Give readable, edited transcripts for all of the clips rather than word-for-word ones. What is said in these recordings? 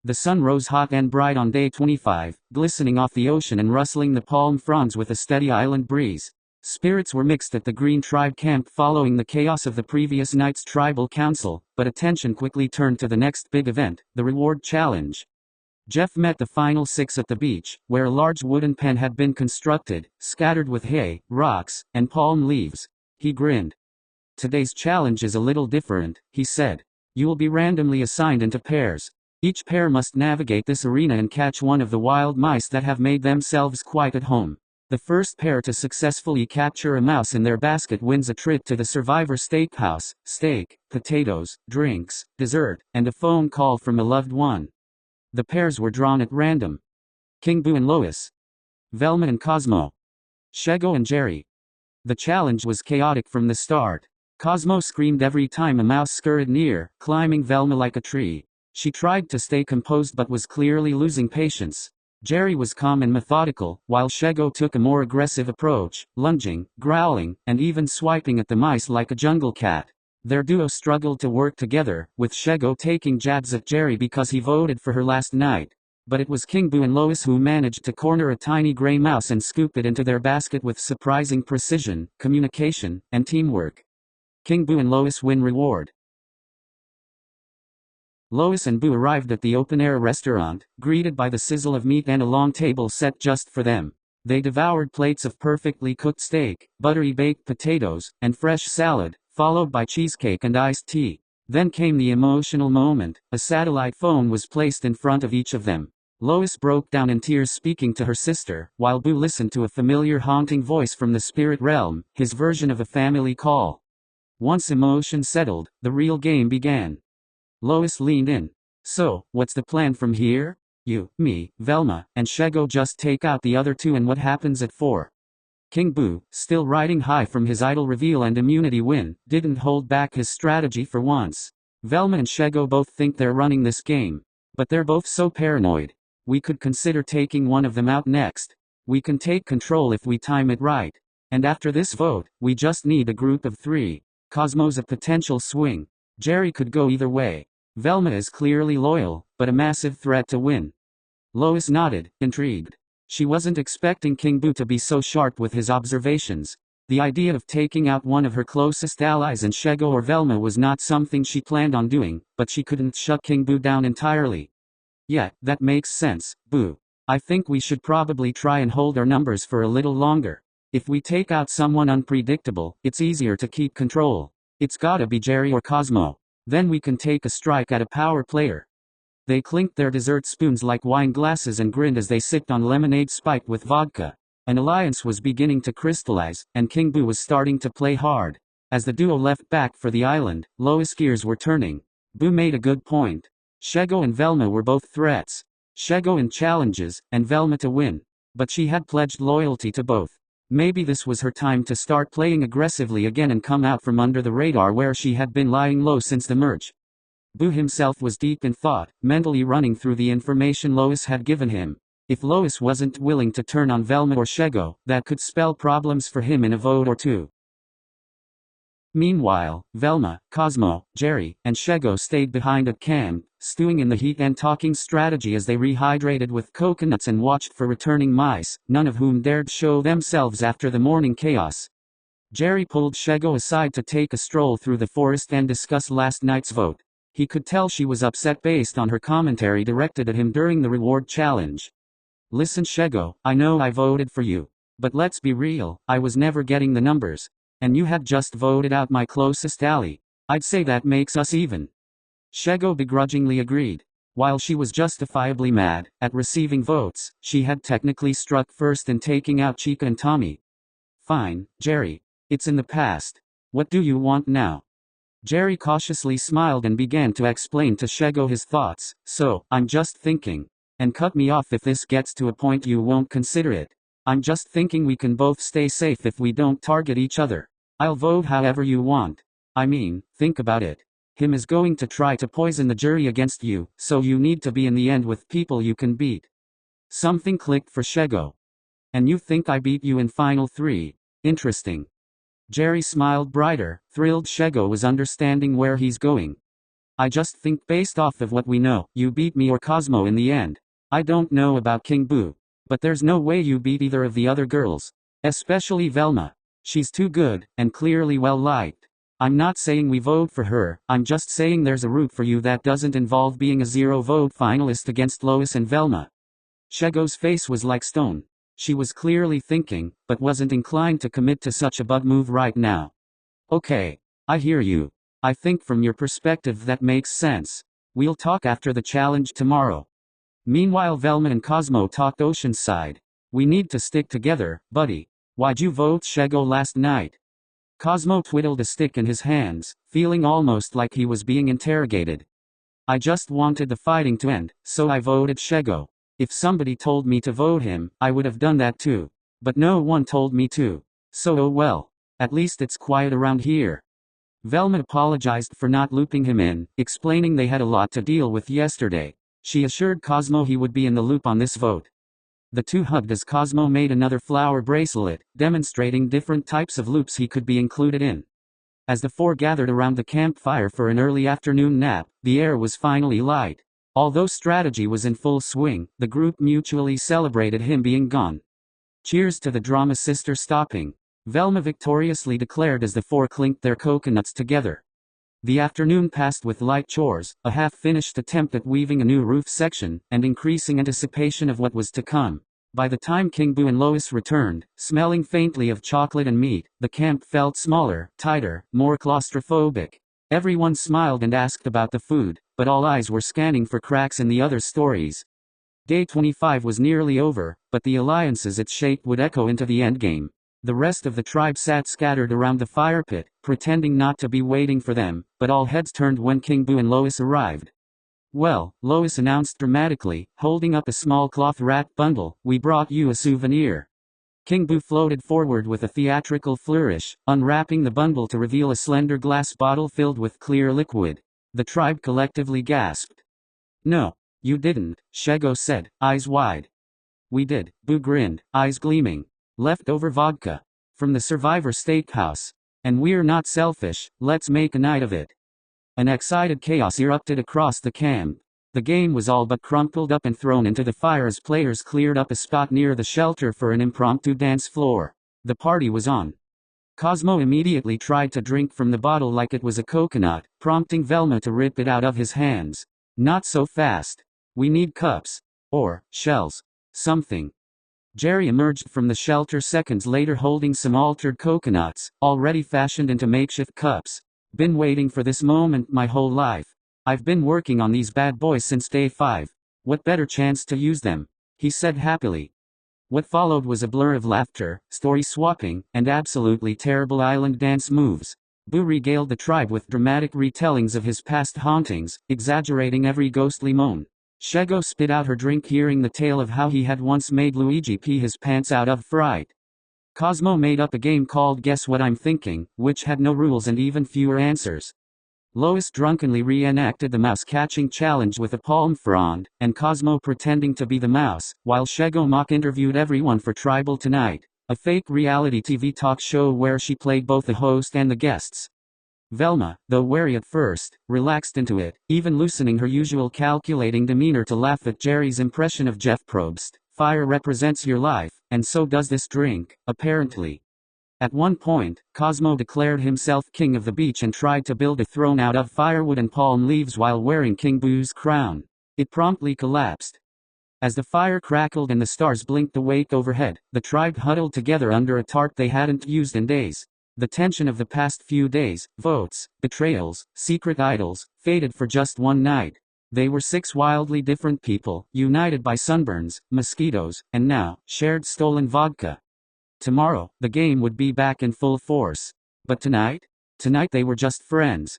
The sun rose hot and bright on day 25, glistening off the ocean and rustling the palm fronds with a steady island breeze. Spirits were mixed at the Green Tribe camp following the chaos of the previous night's tribal council, but attention quickly turned to the next big event, the reward challenge. Jeff met the final 6 at the beach, where a large wooden pen had been constructed, scattered with hay, rocks, and palm leaves. He grinned. "Today's challenge is a little different," he said. "You will be randomly assigned into pairs. Each pair must navigate this arena and catch one of the wild mice that have made themselves quite at home. The first pair to successfully capture a mouse in their basket wins a trip to the Survivor Steakhouse, steak, potatoes, drinks, dessert, and a phone call from a loved one." The pairs were drawn at random. King Boo and Lois. Velma and Cosmo. Shego and Jerry. The challenge was chaotic from the start. Cosmo screamed every time a mouse scurried near, climbing Velma like a tree. She tried to stay composed but was clearly losing patience. Jerry was calm and methodical, while Shego took a more aggressive approach, lunging, growling, and even swiping at the mice like a jungle cat. Their duo struggled to work together, with Shego taking jabs at Jerry because he voted for her last night. But it was King Boo and Lois who managed to corner a tiny gray mouse and scoop it into their basket with surprising precision, communication, and teamwork. King Boo and Lois win reward. Lois and Boo arrived at the open-air restaurant, greeted by the sizzle of meat and a long table set just for them. They devoured plates of perfectly cooked steak, buttery baked potatoes, and fresh salad, followed by cheesecake and iced tea. Then came the emotional moment. A satellite phone was placed in front of each of them. Lois broke down in tears speaking to her sister, while Boo listened to a familiar haunting voice from the spirit realm, his version of a family call. Once emotion settled, the real game began. Lois leaned in. "So, what's the plan from here? You, me, Velma, and Shego just take out the other 2 and what happens at 4? King Boo, still riding high from his idol reveal and immunity win, didn't hold back his strategy for once. "Velma and Shego both think they're running this game. But they're both so paranoid. We could consider taking one of them out next. We can take control if we time it right. And after this vote, we just need a group of 3. Cosmo's a potential swing. Jerry could go either way. Velma is clearly loyal, but a massive threat to win." Lois nodded, intrigued. She wasn't expecting King Boo to be so sharp with his observations. The idea of taking out one of her closest allies in Shego or Velma was not something she planned on doing, but she couldn't shut King Boo down entirely. "Yeah, that makes sense, Boo. I think we should probably try and hold our numbers for a little longer. If we take out someone unpredictable, it's easier to keep control. It's gotta be Jerry or Cosmo. Then we can take a strike at a power player." They clinked their dessert spoons like wine glasses and grinned as they sipped on lemonade spiked with vodka. An alliance was beginning to crystallize, and King Boo was starting to play hard. As the duo left back for the island, Lois' gears were turning. Boo made a good point. Shego and Velma were both threats. Shego in challenges, and Velma to win. But she had pledged loyalty to both. Maybe this was her time to start playing aggressively again and come out from under the radar where she had been lying low since the merge. Boo himself was deep in thought, mentally running through the information Lois had given him. If Lois wasn't willing to turn on Velma or Shego, that could spell problems for him in a vote or 2. Meanwhile, Velma, Cosmo, Jerry, and Shego stayed behind at camp, stewing in the heat and talking strategy as they rehydrated with coconuts and watched for returning mice, none of whom dared show themselves after the morning chaos. Jerry pulled Shego aside to take a stroll through the forest and discuss last night's vote. He could tell she was upset based on her commentary directed at him during the reward challenge. "Listen Shego, I know I voted for you. But let's be real, I was never getting the numbers. And you had just voted out my closest ally. I'd say that makes us even." Shego begrudgingly agreed. While she was justifiably mad at receiving votes, she had technically struck first in taking out Chica and Tommy. "Fine, Jerry. It's in the past. What do you want now?" Jerry cautiously smiled and began to explain to Shego his thoughts. "So, I'm just thinking. And cut me off if this gets to a point you won't consider it. I'm just thinking we can both stay safe if we don't target each other. I'll vote however you want. I mean, think about it. Him is going to try to poison the jury against you, so you need to be in the end with people you can beat." Something clicked for Shego. "And you think I beat you in Final 3? Interesting." Jerry smiled brighter, thrilled Shego was understanding where he's going. I just think based off of what we know, you beat me or Cosmo in the end. I don't know about King Boo. But there's no way you beat either of the other girls. Especially Velma. She's too good, and clearly well liked. I'm not saying we vote for her, I'm just saying there's a route for you that doesn't involve being a zero-vote finalist against Lois and Velma. Shego's face was like stone. She was clearly thinking, but wasn't inclined to commit to such a bug move right now. Okay. I hear you. I think from your perspective that makes sense. We'll talk after the challenge tomorrow. Meanwhile, Velma and Cosmo talked Oceanside. We need to stick together, buddy. Why'd you vote Shego last night? Cosmo twiddled a stick in his hands, feeling almost like he was being interrogated. I just wanted the fighting to end, so I voted Shego. If somebody told me to vote him, I would have done that too. But no one told me to. So oh well. At least it's quiet around here. Velma apologized for not looping him in, explaining they had a lot to deal with yesterday. She assured Cosmo he would be in the loop on this vote. The two hugged as Cosmo made another flower bracelet, demonstrating different types of loops he could be included in. As the four gathered around the campfire for an early afternoon nap, the air was finally light. Although strategy was in full swing, the group mutually celebrated him being gone. Cheers to the drama sister stopping, Velma victoriously declared as the four clinked their coconuts together. The afternoon passed with light chores, a half-finished attempt at weaving a new roof section, and increasing anticipation of what was to come. By the time King Boo and Lois returned, smelling faintly of chocolate and meat, the camp felt smaller, tighter, more claustrophobic. Everyone smiled and asked about the food, but all eyes were scanning for cracks in the other stories. Day 25 was nearly over, but the alliances it shaped would echo into the endgame. The rest of the tribe sat scattered around the fire pit, pretending not to be waiting for them, but all heads turned when King Boo and Lois arrived. Well, Lois announced dramatically, holding up a small cloth wrap bundle, we brought you a souvenir. King Boo floated forward with a theatrical flourish, unwrapping the bundle to reveal a slender glass bottle filled with clear liquid. The tribe collectively gasped. No, you didn't, Shego said, eyes wide. We did, Boo grinned, eyes gleaming. Leftover vodka. From the Survivor Steakhouse. And we're not selfish, let's make a night of it. An excited chaos erupted across the camp. The game was all but crumpled up and thrown into the fire as players cleared up a spot near the shelter for an impromptu dance floor. The party was on. Cosmo immediately tried to drink from the bottle like it was a coconut, prompting Velma to rip it out of his hands. Not so fast. We need cups. Or shells. Something. Jerry emerged from the shelter seconds later holding some altered coconuts, already fashioned into makeshift cups. Been waiting for this moment my whole life. I've been working on these bad boys since day 5. What better chance to use them? He said happily. What followed was a blur of laughter, story swapping, and absolutely terrible island dance moves. Boo regaled the tribe with dramatic retellings of his past hauntings, exaggerating every ghostly moan. Shego spit out her drink hearing the tale of how he had once made Luigi pee his pants out of fright. Cosmo made up a game called Guess What I'm Thinking, which had no rules and even fewer answers. Lois drunkenly reenacted the mouse-catching challenge with a palm frond, and Cosmo pretending to be the mouse, while Shego mock-interviewed everyone for Tribal Tonight, a fake reality TV talk show where she played both the host and the guests. Velma, though wary at first, relaxed into it, even loosening her usual calculating demeanor to laugh at Jerry's impression of Jeff Probst. Fire represents your life, and so does this drink, apparently. At one point, Cosmo declared himself king of the beach and tried to build a throne out of firewood and palm leaves while wearing King Boo's crown. It promptly collapsed. As the fire crackled and the stars blinked awake overhead, the tribe huddled together under a tarp they hadn't used in days. The tension of the past few days, votes, betrayals, secret idols, faded for just one night. They were 6 wildly different people, united by sunburns, mosquitoes, and now, shared stolen vodka. Tomorrow, the game would be back in full force. But tonight? Tonight they were just friends.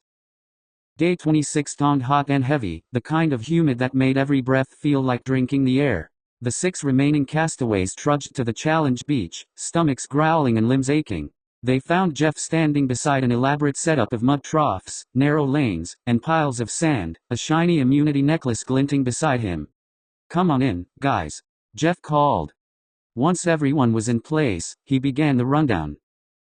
Day 26 dawned hot and heavy, the kind of humid that made every breath feel like drinking the air. The 6 remaining castaways trudged to the challenge beach, stomachs growling and limbs aching. They found Jeff standing beside an elaborate setup of mud troughs, narrow lanes, and piles of sand, a shiny immunity necklace glinting beside him. Come on in, guys. Jeff called. Once everyone was in place, he began the rundown.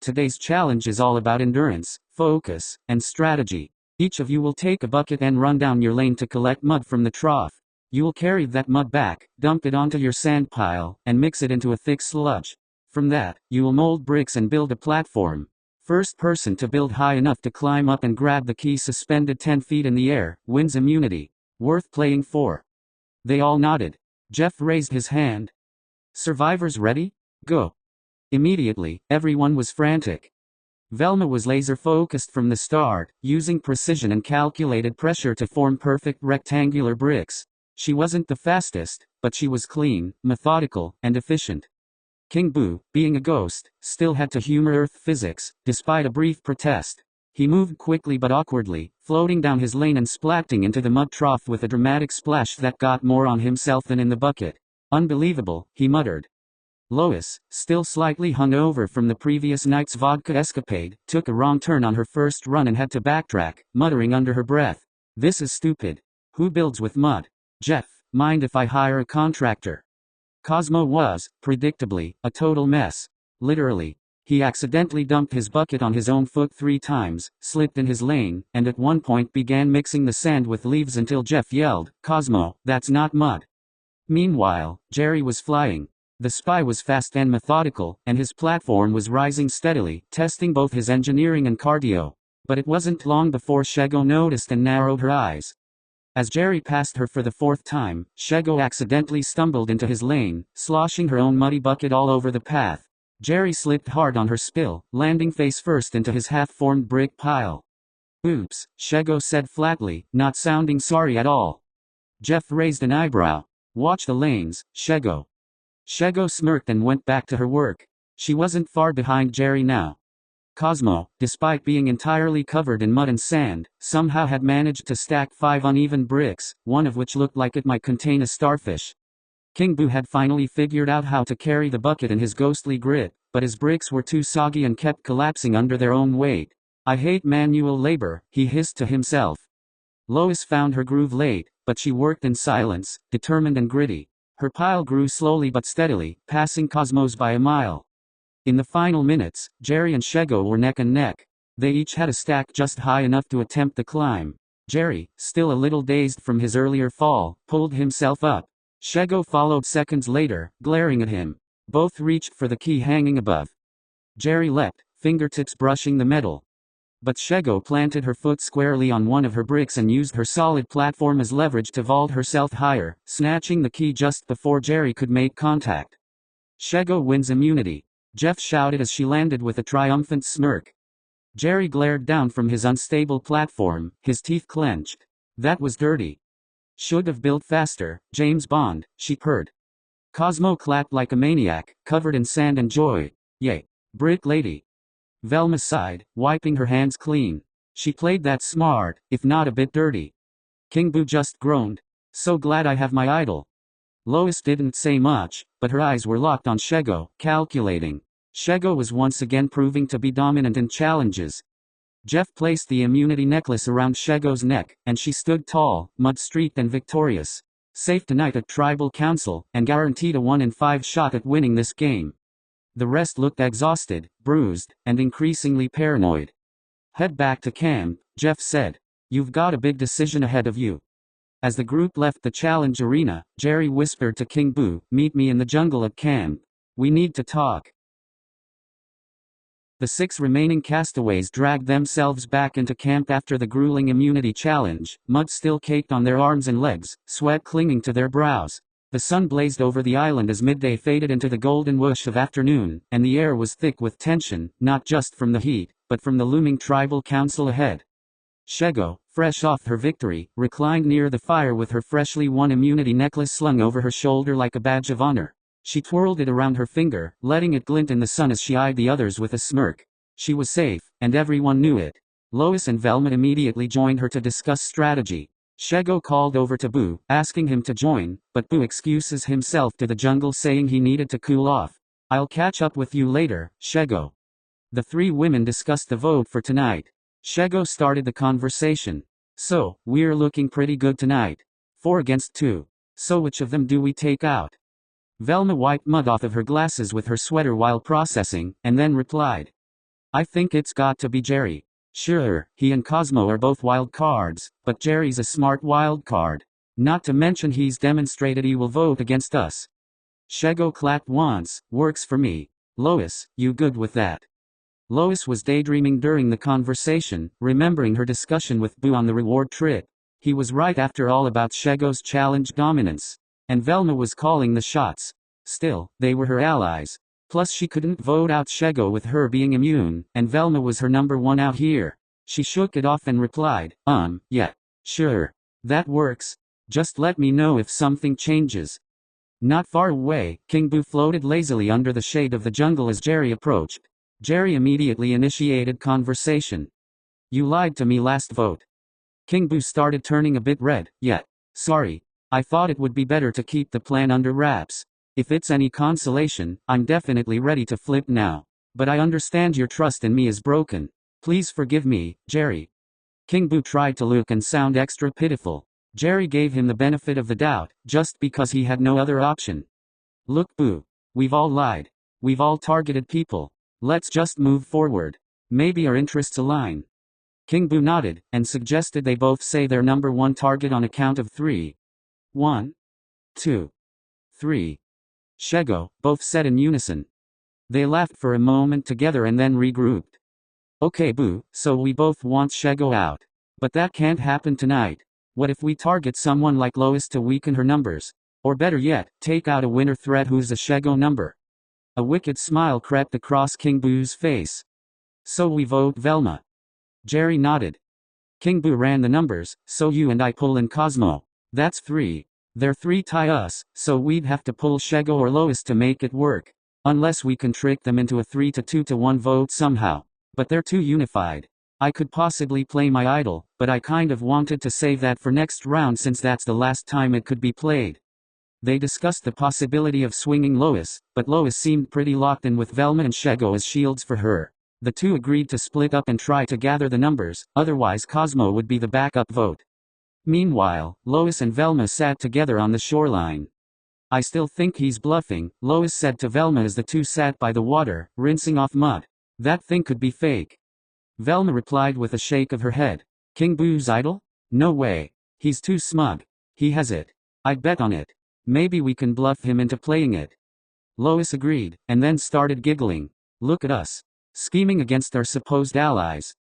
Today's challenge is all about endurance, focus, and strategy. Each of you will take a bucket and run down your lane to collect mud from the trough. You will carry that mud back, dump it onto your sand pile, and mix it into a thick sludge. From that, you will mold bricks and build a platform. First person to build high enough to climb up and grab the key suspended 10 feet in the air, wins immunity. Worth playing for. They all nodded. Jeff raised his hand. Survivors ready? Go. Immediately, everyone was frantic. Velma was laser-focused from the start, using precision and calculated pressure to form perfect rectangular bricks. She wasn't the fastest, but she was clean, methodical, and efficient. King Boo, being a ghost, still had to humor Earth physics, despite a brief protest. He moved quickly but awkwardly, floating down his lane and splatting into the mud trough with a dramatic splash that got more on himself than in the bucket. Unbelievable, he muttered. Lois, still slightly hungover from the previous night's vodka escapade, took a wrong turn on her first run and had to backtrack, muttering under her breath. This is stupid. Who builds with mud? Jeff, mind if I hire a contractor? Cosmo was, predictably, a total mess. Literally. He accidentally dumped his bucket on his own foot 3 times, slipped in his lane, and at one point began mixing the sand with leaves until Jeff yelled, Cosmo, that's not mud. Meanwhile, Jerry was flying. The spy was fast and methodical, and his platform was rising steadily, testing both his engineering and cardio. But it wasn't long before Shego noticed and narrowed her eyes. As Jerry passed her for the 4th time, Shego accidentally stumbled into his lane, sloshing her own muddy bucket all over the path. Jerry slipped hard on her spill, landing face first into his half-formed brick pile. Oops, Shego said flatly, not sounding sorry at all. Jeff raised an eyebrow. Watch the lanes, Shego. Shego smirked and went back to her work. She wasn't far behind Jerry now. Cosmo, despite being entirely covered in mud and sand, somehow had managed to stack 5 uneven bricks, one of which looked like it might contain a starfish. King Boo had finally figured out how to carry the bucket in his ghostly grip, but his bricks were too soggy and kept collapsing under their own weight. I hate manual labor, he hissed to himself. Lois found her groove late, but she worked in silence, determined and gritty. Her pile grew slowly but steadily, passing Cosmo's by a mile. In the final minutes, Jerry and Shego were neck and neck. They each had a stack just high enough to attempt the climb. Jerry, still a little dazed from his earlier fall, pulled himself up. Shego followed seconds later, glaring at him. Both reached for the key hanging above. Jerry leapt, fingertips brushing the metal. But Shego planted her foot squarely on one of her bricks and used her solid platform as leverage to vault herself higher, snatching the key just before Jerry could make contact. Shego wins immunity. Jeff shouted as she landed with a triumphant smirk. Jerry glared down from his unstable platform, his teeth clenched. That was dirty. Should have built faster, James Bond, she purred. Cosmo clapped like a maniac, covered in sand and joy. Yay. Brick lady. Velma sighed, wiping her hands clean. She played that smart, if not a bit dirty. King Boo just groaned. So glad I have my idol. Lois didn't say much, but her eyes were locked on Shego, calculating. Shego was once again proving to be dominant in challenges. Jeff placed the immunity necklace around Shego's neck, and she stood tall, mud-streaked and victorious. Safe tonight at Tribal Council, and guaranteed a 1 in 5 shot at winning this game. The rest looked exhausted, bruised, and increasingly paranoid. Head back to camp, Jeff said. You've got a big decision ahead of you. As the group left the challenge arena, Jerry whispered to King Boo, meet me in the jungle at camp. We need to talk. The 6 remaining castaways dragged themselves back into camp after the grueling immunity challenge, mud still caked on their arms and legs, sweat clinging to their brows. The sun blazed over the island as midday faded into the golden whoosh of afternoon, and the air was thick with tension, not just from the heat, but from the looming tribal council ahead. Shego, fresh off her victory, reclined near the fire with her freshly won immunity necklace slung over her shoulder like a badge of honor. She twirled it around her finger, letting it glint in the sun as she eyed the others with a smirk. She was safe, and everyone knew it. Lois and Velma immediately joined her to discuss strategy. Shego called over to Boo, asking him to join, but Boo excuses himself to the jungle saying he needed to cool off. I'll catch up with you later, Shego. The 3 women discussed the vote for tonight. Shego started the conversation. So, we're looking pretty good tonight. 4 against 2. So which of them do we take out? Velma wiped mud off of her glasses with her sweater while processing, and then replied. I think it's got to be Jerry. Sure, he and Cosmo are both wild cards, but Jerry's a smart wild card. Not to mention he's demonstrated he will vote against us. Shego clapped once. Works for me. Lois, you good with that? Lois was daydreaming during the conversation, remembering her discussion with Boo on the reward trip. He was right after all about Shego's challenge dominance. And Velma was calling the shots. Still, they were her allies. Plus she couldn't vote out Shego with her being immune, and Velma was her number one out here. She shook it off and replied, yeah. Sure. That works. Just let me know if something changes. Not far away, King Boo floated lazily under the shade of the jungle as Jerry approached. Jerry immediately initiated conversation. You lied to me last vote. King Boo started turning a bit red. Yeah. Sorry. I thought it would be better to keep the plan under wraps. If it's any consolation, I'm definitely ready to flip now. But I understand your trust in me is broken. Please forgive me, Jerry. King Boo tried to look and sound extra pitiful. Jerry gave him the benefit of the doubt, just because he had no other option. Look Boo. We've all lied. We've all targeted people. Let's just move forward. Maybe our interests align. King Boo nodded, and suggested they both say their number one target on a count of 3. 1, 2, 3. Shego, both said in unison. They laughed for a moment together and then regrouped. Okay Boo, so we both want Shego out. But that can't happen tonight. What if we target someone like Lois to weaken her numbers? Or better yet, take out a winner threat who's a Shego number? A wicked smile crept across King Boo's face. So we vote Velma. Jerry nodded. King Boo ran the numbers, so you and I pull in Cosmo. That's 3. Their 3 tie us, so we'd have to pull Shego or Lois to make it work. Unless we can trick them into a 3-2-1 vote somehow. But they're too unified. I could possibly play my idol, but I kind of wanted to save that for next round since that's the last time it could be played. They discussed the possibility of swinging Lois, but Lois seemed pretty locked in with Velma and Shego as shields for her. The two agreed to split up and try to gather the numbers, otherwise Cosmo would be the backup vote. Meanwhile, Lois and Velma sat together on the shoreline. I still think he's bluffing, Lois said to Velma as the two sat by the water, rinsing off mud. That thing could be fake. Velma replied with a shake of her head. King Boo's idol? No way. He's too smug. He has it. I'd bet on it. Maybe we can bluff him into playing it. Lois agreed, and then started giggling. Look at us. Scheming against our supposed allies.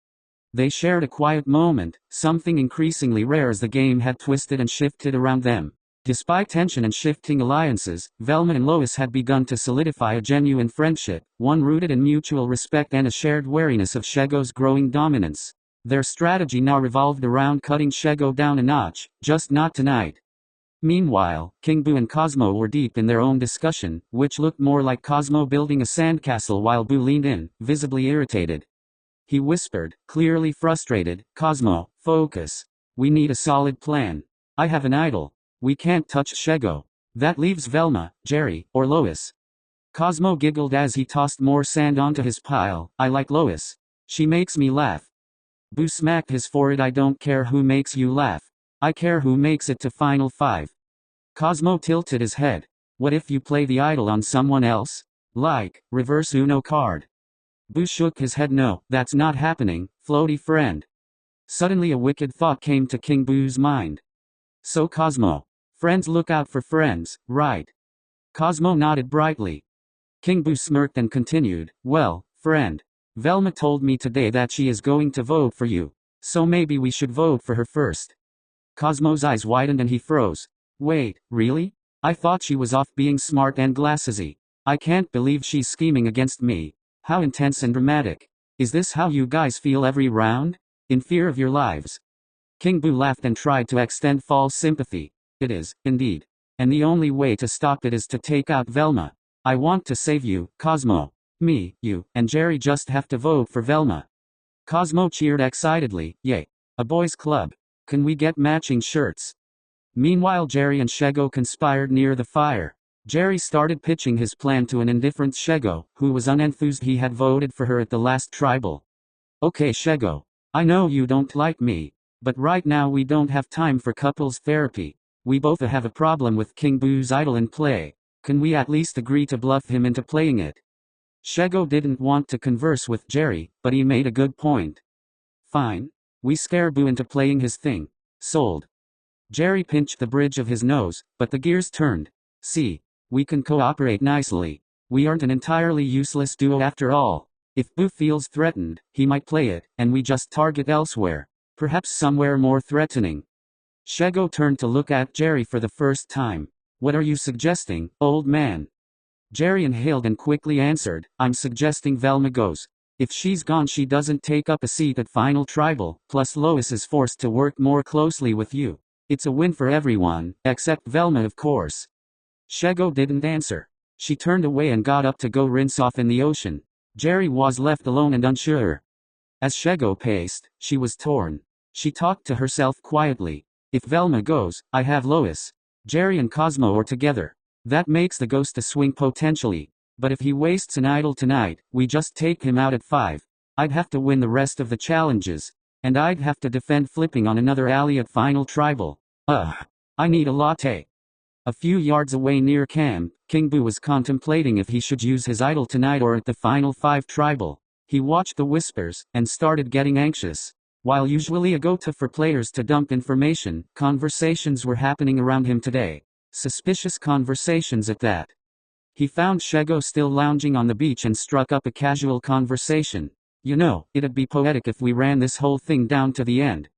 They shared a quiet moment, something increasingly rare as the game had twisted and shifted around them. Despite tension and shifting alliances, Velma and Lois had begun to solidify a genuine friendship, one rooted in mutual respect and a shared wariness of Shego's growing dominance. Their strategy now revolved around cutting Shego down a notch, just not tonight. Meanwhile, King Boo and Cosmo were deep in their own discussion, which looked more like Cosmo building a sandcastle while Boo leaned in, visibly irritated. He whispered, clearly frustrated, Cosmo, focus. We need a solid plan. I have an idol. We can't touch Shego. That leaves Velma, Jerry, or Lois. Cosmo giggled as he tossed more sand onto his pile. I like Lois. She makes me laugh. Boo smacked his forehead. I don't care who makes you laugh. I care who makes it to Final 5. Cosmo tilted his head. What if you play the idol on someone else? Like, reverse Uno card. Boo shook his head. No, that's not happening, floaty friend. Suddenly a wicked thought came to King Boo's mind. So Cosmo. Friends look out for friends, right? Cosmo nodded brightly. King Boo smirked and continued, well, friend. Velma told me today that she is going to vote for you. So maybe we should vote for her first. Cosmo's eyes widened and he froze. Wait, really? I thought she was off being smart and glassesy. I can't believe she's scheming against me. How intense and dramatic. Is this how you guys feel every round? In fear of your lives? King Boo laughed and tried to extend false sympathy. It is, indeed. And the only way to stop it is to take out Velma. I want to save you, Cosmo. Me, you, and Jerry just have to vote for Velma. Cosmo cheered excitedly. Yay. A boys' club. Can we get matching shirts? Meanwhile Jerry and Shego conspired near the fire. Jerry started pitching his plan to an indifferent Shego, who was unenthused he had voted for her at the last tribal. Okay Shego. I know you don't like me. But right now we don't have time for couples therapy. We both have a problem with King Boo's idol in play. Can we at least agree to bluff him into playing it? Shego didn't want to converse with Jerry, but he made a good point. Fine. We scare Boo into playing his thing. Sold. Jerry pinched the bridge of his nose, but the gears turned. See. We can cooperate nicely. We aren't an entirely useless duo after all. If Boo feels threatened, he might play it, and we just target elsewhere. Perhaps somewhere more threatening. Shego turned to look at Jerry for the first time. What are you suggesting, old man? Jerry inhaled and quickly answered, I'm suggesting Velma goes. If she's gone she doesn't take up a seat at Final Tribal, plus Lois is forced to work more closely with you. It's a win for everyone, except Velma of course. Shego didn't answer. She turned away and got up to go rinse off in the ocean. Jerry was left alone and unsure. As Shego paced, she was torn. She talked to herself quietly. If Velma goes, I have Lois. Jerry and Cosmo are together. That makes the ghost a swing potentially. But if he wastes an idol tonight, we just take him out at 5. I'd have to win the rest of the challenges. And I'd have to defend flipping on another alley at Final Tribal. I need a latte. A few yards away near camp, King Boo was contemplating if he should use his idol tonight or at the Final 5 Tribal. He watched the whispers, and started getting anxious. While usually a go-to for players to dump information, conversations were happening around him today. Suspicious conversations at that. He found Shego still lounging on the beach and struck up a casual conversation. You know, it'd be poetic if we ran this whole thing down to the end.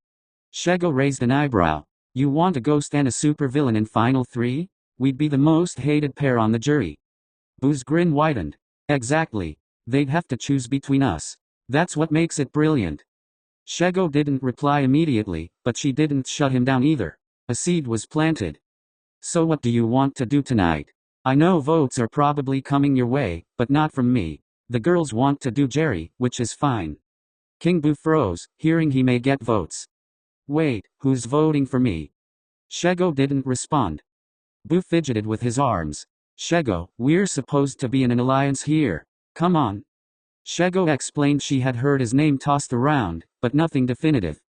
Shego raised an eyebrow. You want a ghost and a supervillain in Final 3? We'd be the most hated pair on the jury. Boo's grin widened. Exactly. They'd have to choose between us. That's what makes it brilliant. Shego didn't reply immediately, but she didn't shut him down either. A seed was planted. So what do you want to do tonight? I know votes are probably coming your way, but not from me. The girls want to do Jerry, which is fine. King Boo froze, hearing he may get votes. Wait, who's voting for me? Shego didn't respond. Boo fidgeted with his arms. Shego, we're supposed to be in an alliance here. Come on. Shego explained she had heard his name tossed around, but nothing definitive.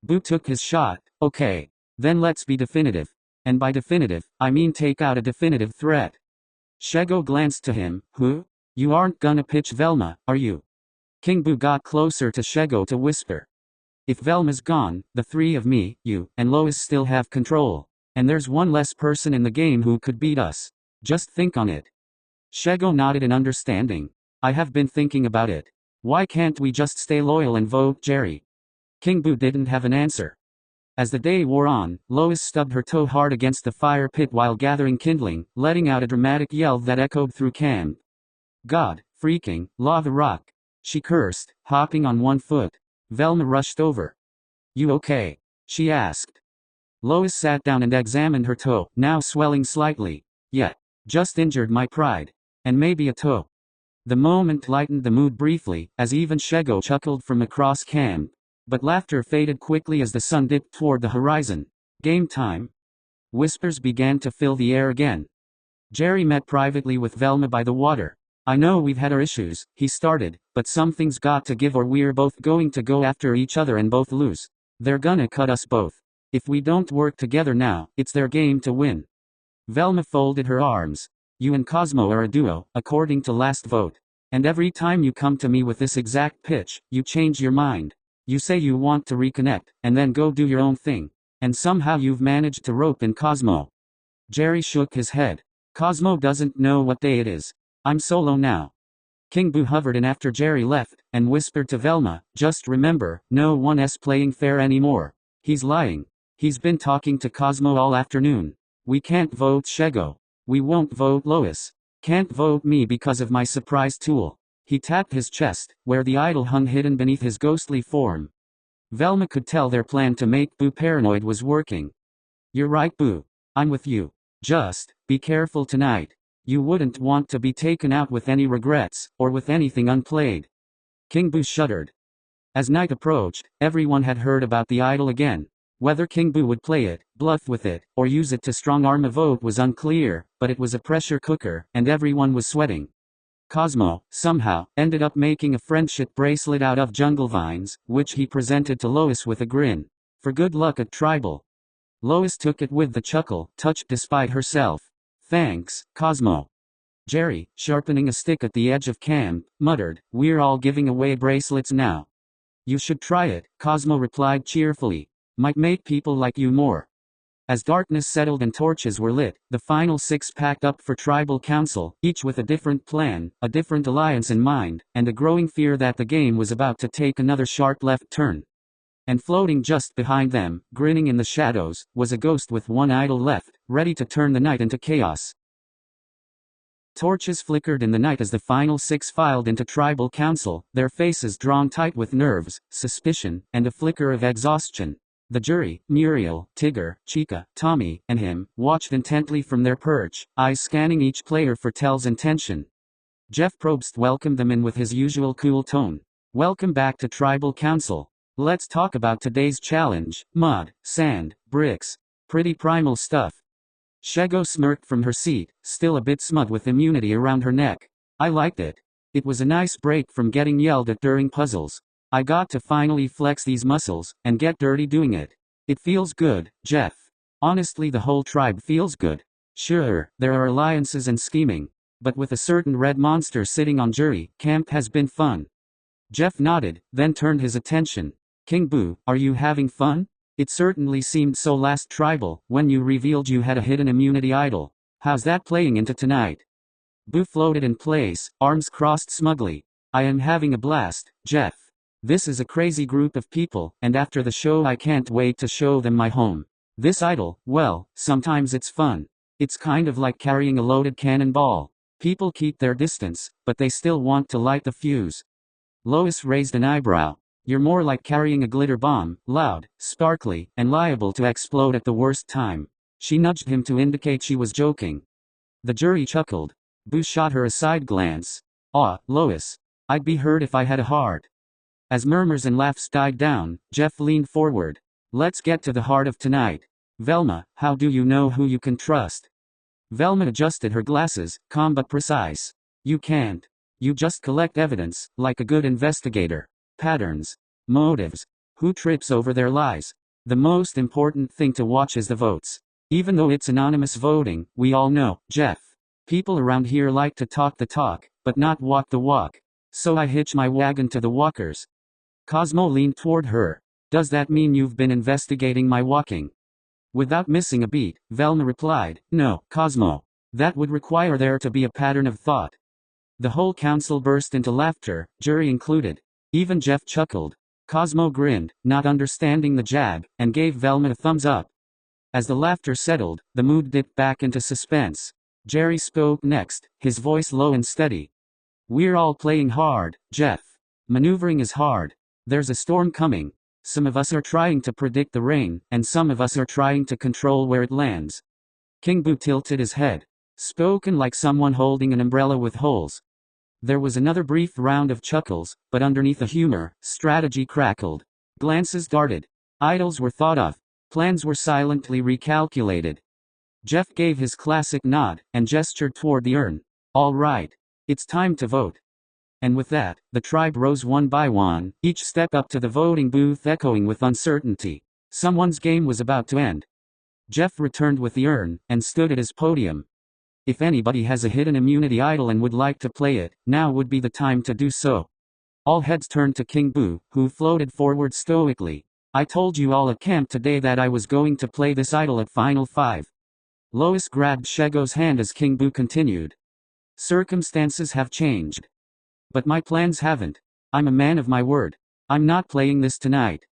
Boo took his shot. Okay. Then let's be definitive. And by definitive, I mean take out a definitive threat. Shego glanced to him. Who? You aren't gonna pitch Velma, are you? King Boo got closer to Shego to whisper. If Velma's gone, the three of me, you, and Lois still have control. And there's one less person in the game who could beat us. Just think on it. Shego nodded in understanding. I have been thinking about it. Why can't we just stay loyal and vote Jerry? King Boo didn't have an answer. As the day wore on, Lois stubbed her toe hard against the fire pit while gathering kindling, letting out a dramatic yell that echoed through camp. God, freaking, lava rock. She cursed, hopping on one foot. Velma rushed over. You okay? She asked. Lois sat down and examined her toe, now swelling slightly. Yeah. Just injured my pride. And maybe a toe. The moment lightened the mood briefly, as even Shego chuckled from across camp. But laughter faded quickly as the sun dipped toward the horizon. Game time. Whispers began to fill the air again. Jerry met privately with Velma by the water. I know we've had our issues, he started, but something's got to give or we're both going to go after each other and both lose. They're gonna cut us both. If we don't work together now, it's their game to win. Velma folded her arms. You and Cosmo are a duo, according to last vote. And every time you come to me with this exact pitch, you change your mind. You say you want to reconnect, and then go do your own thing. And somehow you've managed to rope in Cosmo. Jerry shook his head. Cosmo doesn't know what day it is. I'm solo now. King Boo hovered in after Jerry left, and whispered to Velma, just remember, no one's playing fair anymore. He's lying. He's been talking to Cosmo all afternoon. We can't vote Shego. We won't vote Lois. Can't vote me because of my surprise tool. He tapped his chest, where the idol hung hidden beneath his ghostly form. Velma could tell their plan to make Boo paranoid was working. You're right, Boo. I'm with you. Just, be careful tonight. You wouldn't want to be taken out with any regrets, or with anything unplayed. King Boo shuddered. As night approached, everyone had heard about the idol again. Whether King Boo would play it, bluff with it, or use it to strong-arm a vote was unclear, but it was a pressure cooker, and everyone was sweating. Cosmo, somehow, ended up making a friendship bracelet out of jungle vines, which he presented to Lois with a grin. For good luck at Tribal. Lois took it with a chuckle, touched despite herself. Thanks, Cosmo. Jerry, sharpening a stick at the edge of camp, muttered, we're all giving away bracelets now. You should try it, Cosmo replied cheerfully. Might make people like you more. As darkness settled and torches were lit, the final 6 packed up for tribal council, each with a different plan, a different alliance in mind, and a growing fear that the game was about to take another sharp left turn. And floating just behind them, grinning in the shadows, was a ghost with one idol left, ready to turn the night into chaos. Torches flickered in the night as the final 6 filed into tribal council, their faces drawn tight with nerves, suspicion, and a flicker of exhaustion. The jury, Muriel, Tigger, Chica, Tommy, and him, watched intently from their perch, eyes scanning each player for Tell's intention. Jeff Probst welcomed them in with his usual cool tone. Welcome back to Tribal Council. Let's talk about today's challenge: mud, sand, bricks. Pretty primal stuff. Shego smirked from her seat, still a bit smug with immunity around her neck. I liked it. It was a nice break from getting yelled at during puzzles. I got to finally flex these muscles, and get dirty doing it. It feels good, Jeff. Honestly, the whole tribe feels good. Sure, there are alliances and scheming. But with a certain red monster sitting on jury, camp has been fun. Jeff nodded, then turned his attention. King Boo, are you having fun? It certainly seemed so last tribal, when you revealed you had a hidden immunity idol. How's that playing into tonight? Boo floated in place, arms crossed smugly. I am having a blast, Jeff. This is a crazy group of people, and after the show I can't wait to show them my home. This idol, well, sometimes it's fun. It's kind of like carrying a loaded cannonball. People keep their distance, but they still want to light the fuse. Lois raised an eyebrow. You're more like carrying a glitter bomb, loud, sparkly, and liable to explode at the worst time. She nudged him to indicate she was joking. The jury chuckled. Boo shot her a side glance. Aw, Lois. I'd be hurt if I had a heart. As murmurs and laughs died down, Jeff leaned forward. Let's get to the heart of tonight. Velma, how do you know who you can trust? Velma adjusted her glasses, calm but precise. You can't. You just collect evidence, like a good investigator. Patterns. Motives. Who trips over their lies? The most important thing to watch is the votes. Even though it's anonymous voting, we all know, Jeff. People around here like to talk the talk, but not walk the walk. So I hitch my wagon to the walkers. Cosmo leaned toward her. Does that mean you've been investigating my walking? Without missing a beat, Velma replied, No, Cosmo. That would require there to be a pattern of thought. The whole council burst into laughter, jury included. Even Jeff chuckled. Cosmo grinned, not understanding the jab, and gave Velma a thumbs up. As the laughter settled, the mood dipped back into suspense. Jerry spoke next, his voice low and steady. We're all playing hard, Jeff. Maneuvering is hard. There's a storm coming. Some of us are trying to predict the rain, and some of us are trying to control where it lands. King Boo tilted his head. Spoken like someone holding an umbrella with holes. There was another brief round of chuckles, but underneath the humor, strategy crackled. Glances darted. Idols were thought of. Plans were silently recalculated. Jeff gave his classic nod, and gestured toward the urn. All right. It's time to vote. And with that, the tribe rose one by one, each step up to the voting booth echoing with uncertainty. Someone's game was about to end. Jeff returned with the urn, and stood at his podium. If anybody has a hidden immunity idol and would like to play it, now would be the time to do so. All heads turned to King Boo, who floated forward stoically. I told you all at camp today that I was going to play this idol at Final 5. Lois grabbed Shego's hand as King Boo continued. Circumstances have changed. But my plans haven't. I'm a man of my word. I'm not playing this tonight.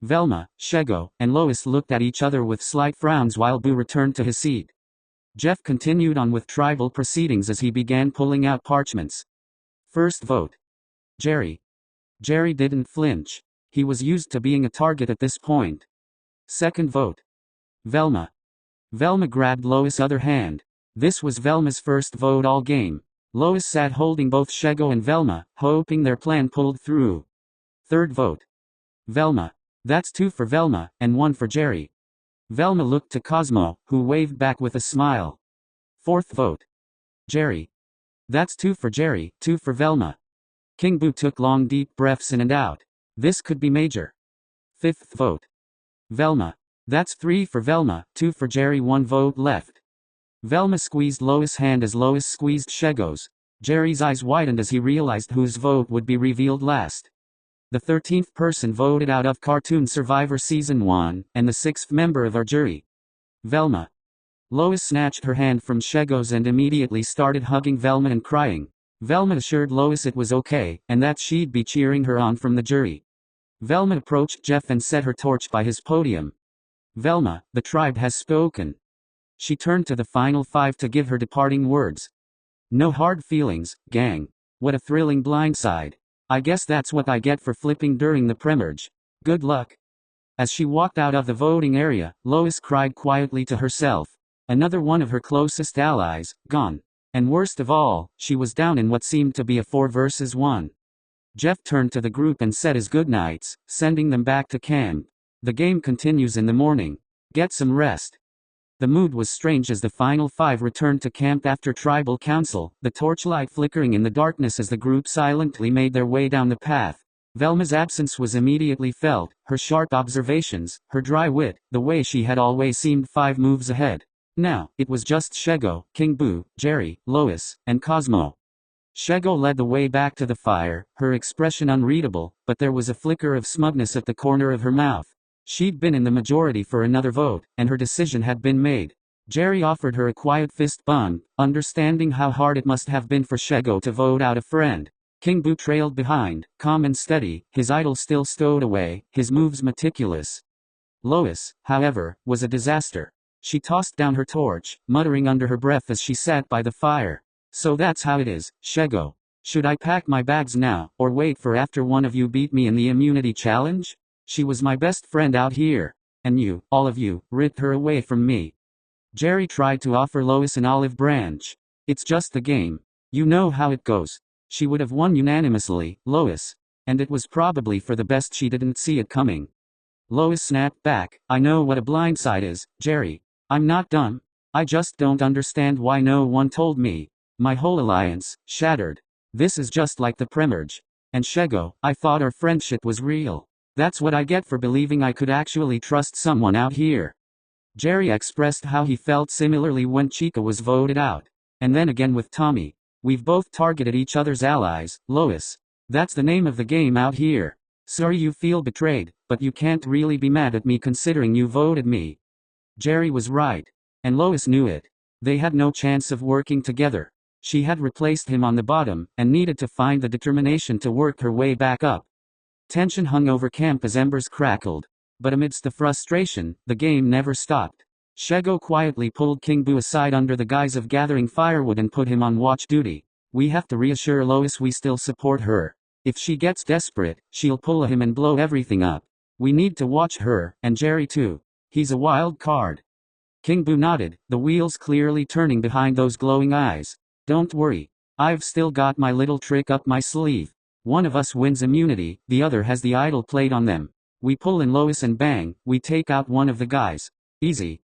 Velma, Shego, and Lois looked at each other with slight frowns while Boo returned to his seat. Jeff continued on with tribal proceedings as he began pulling out parchments. First vote. Jerry. Jerry didn't flinch. He was used to being a target at this point. Second vote. Velma. Velma grabbed Lois' other hand. This was Velma's first vote all game. Lois sat holding both Shego and Velma, hoping their plan pulled through. Third vote. Velma. That's 2 for Velma, and 1 for Jerry. Velma looked to Cosmo, who waved back with a smile. Fourth vote. Jerry. That's 2 for Jerry, 2 for Velma. King Boo took long deep breaths in and out. This could be major. Fifth vote. Velma. That's 3 for Velma, 2 for Jerry, 1 vote left. Velma squeezed Lois' hand as Lois squeezed Shego's. Jerry's eyes widened as he realized whose vote would be revealed last. the 13th person voted out of Cartoon Survivor Season 1, and the 6th member of our jury. Velma. Lois snatched her hand from Shego's and immediately started hugging Velma and crying. Velma assured Lois it was okay, and that she'd be cheering her on from the jury. Velma approached Jeff and set her torch by his podium. Velma, the tribe has spoken. She turned to the final 5 to give her departing words. No hard feelings, gang. What a thrilling blindside. I guess that's what I get for flipping during the premerge. Good luck. As she walked out of the voting area, Lois cried quietly to herself. Another one of her closest allies, gone. And worst of all, she was down in what seemed to be a 4 versus 1. Jeff turned to the group and said his goodnights, sending them back to camp. The game continues in the morning. Get some rest. The mood was strange as the final 5 returned to camp after tribal council, the torchlight flickering in the darkness as the group silently made their way down the path. Velma's absence was immediately felt, her sharp observations, her dry wit, the way she had always seemed 5 moves ahead. Now, it was just Shego, King Boo, Jerry, Lois, and Cosmo. Shego led the way back to the fire, her expression unreadable, but there was a flicker of smugness at the corner of her mouth. She'd been in the majority for another vote, and her decision had been made. Jerry offered her a quiet fist bump, understanding how hard it must have been for Shego to vote out a friend. King Boo trailed behind, calm and steady, his idol still stowed away, his moves meticulous. Lois, however, was a disaster. She tossed down her torch, muttering under her breath as she sat by the fire. So that's how it is, Shego. Should I pack my bags now, or wait for after one of you beat me in the immunity challenge? She was my best friend out here. And you, all of you, ripped her away from me. Jerry tried to offer Lois an olive branch. It's just the game. You know how it goes. She would have won unanimously, Lois. And it was probably for the best she didn't see it coming. Lois snapped back. I know what a blindside is, Jerry. I'm not dumb. I just don't understand why no one told me. My whole alliance, shattered. This is just like the premerge. And Shego, I thought our friendship was real. That's what I get for believing I could actually trust someone out here. Jerry expressed how he felt similarly when Chica was voted out. And then again with Tommy. We've both targeted each other's allies, Lois. That's the name of the game out here. Sorry you feel betrayed, but you can't really be mad at me considering you voted me. Jerry was right. And Lois knew it. They had no chance of working together. She had replaced him on the bottom, and needed to find the determination to work her way back up. Tension hung over camp as embers crackled. But amidst the frustration, the game never stopped. Shego quietly pulled King Boo aside under the guise of gathering firewood and put him on watch duty. We have to reassure Lois we still support her. If she gets desperate, she'll pull him and blow everything up. We need to watch her, and Jerry too. He's a wild card. King Boo nodded, the wheels clearly turning behind those glowing eyes. Don't worry. I've still got my little trick up my sleeve. One of us wins immunity, the other has the idol played on them. We pull in Lois and bang, we take out one of the guys. Easy.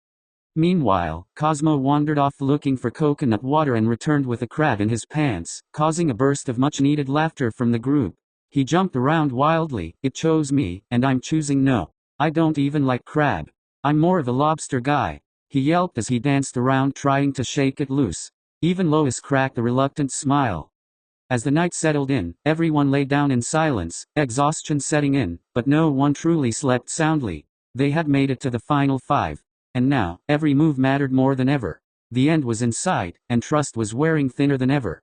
Meanwhile, Cosmo wandered off looking for coconut water and returned with a crab in his pants, causing a burst of much-needed laughter from the group. He jumped around wildly, it chose me, and I'm choosing no. I don't even like crab. I'm more of a lobster guy. He yelped as he danced around trying to shake it loose. Even Lois cracked a reluctant smile. As the night settled in, everyone lay down in silence, exhaustion setting in, but no one truly slept soundly. They had made it to the final 5. And now, every move mattered more than ever. The end was in sight, and trust was wearing thinner than ever.